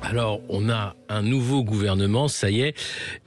Alors, on a un nouveau gouvernement, ça y est,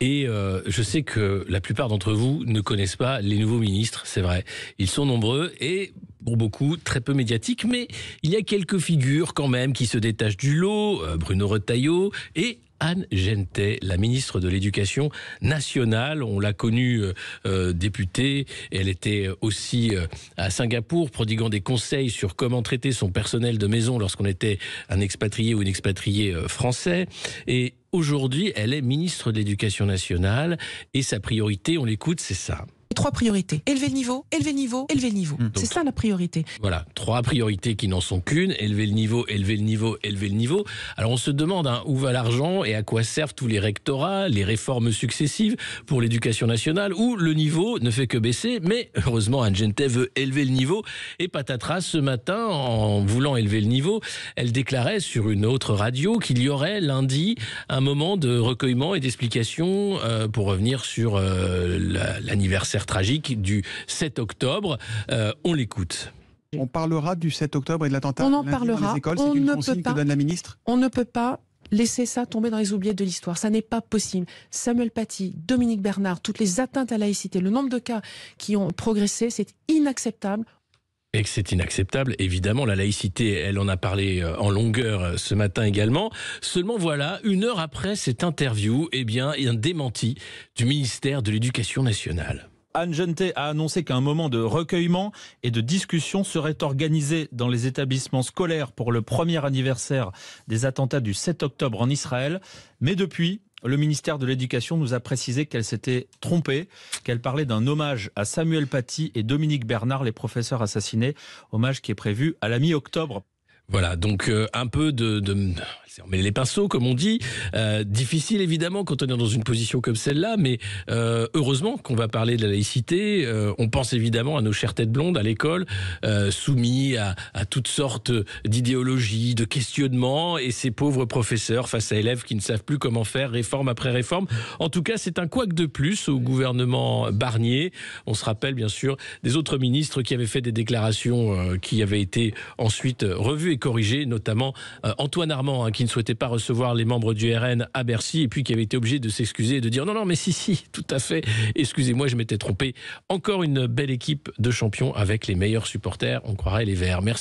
et je sais que la plupart d'entre vous ne connaissent pas les nouveaux ministres, c'est vrai. Ils sont nombreux et, pour beaucoup, très peu médiatiques, mais il y a quelques figures quand même qui se détachent du lot, Bruno Retailleau et Anne Genetet, la ministre de l'Éducation nationale. On l'a connue députée. Elle était aussi à Singapour, prodiguant des conseils sur comment traiter son personnel de maison lorsqu'on était un expatrié ou une expatriée français. Et aujourd'hui, elle est ministre de l'Éducation nationale. Et sa priorité, on l'écoute, c'est ça. 3 priorités. Élever le niveau, élever le niveau, élever le niveau. C'est ça la priorité. Voilà, 3 priorités qui n'en sont qu'une. Élever le niveau, élever le niveau, élever le niveau. Alors on se demande où va l'argent et à quoi servent tous les rectorats, les réformes successives pour l'éducation nationale où le niveau ne fait que baisser. Mais heureusement, Anne Genetet veut élever le niveau. Et patatras, ce matin, en voulant élever le niveau, elle déclarait sur une autre radio qu'il y aurait lundi un moment de recueillement et d'explication pour revenir sur l'anniversaire tragique du 7 octobre. On l'écoute. On parlera du 7 octobre et de l'attentat On en parlera. Dans les écoles. C'est une consigne que donne la ministre. On ne peut pas laisser ça tomber dans les oubliettes de l'histoire. Ça n'est pas possible. Samuel Paty, Dominique Bernard, toutes les atteintes à la laïcité, le nombre de cas qui ont progressé, c'est inacceptable. Et que c'est inacceptable, évidemment, la laïcité, elle en a parlé en longueur ce matin également. Seulement voilà, 1 heure après cette interview, eh bien, il y a un démenti du ministère de l'Éducation nationale. Anne Genetet a annoncé qu'un moment de recueillement et de discussion serait organisé dans les établissements scolaires pour le premier anniversaire des attentats du 7 octobre en Israël. Mais depuis, le ministère de l'Éducation nous a précisé qu'elle s'était trompée, qu'elle parlait d'un hommage à Samuel Paty et Dominique Bernard, les professeurs assassinés, hommage qui est prévu à la mi-octobre. Voilà, donc un peu on met les pinceaux comme on dit, difficile évidemment quand on est dans une position comme celle-là, mais heureusement qu'on va parler de la laïcité. On pense évidemment à nos chères têtes blondes à l'école, soumis à toutes sortes d'idéologies, de questionnements, et ces pauvres professeurs face à élèves qui ne savent plus comment faire, réforme après réforme. En tout cas, c'est un couac de plus au gouvernement Barnier. On se rappelle bien sûr des autres ministres qui avaient fait des déclarations qui avaient été ensuite revues et corrigées, notamment Antoine Armand, qui ne souhaitait pas recevoir les membres du RN à Bercy et puis qui avait été obligé de s'excuser et de dire non mais si, tout à fait, excusez-moi, je m'étais trompé. Encore une belle équipe de champions avec les meilleurs supporters, on croirait les Verts. Merci.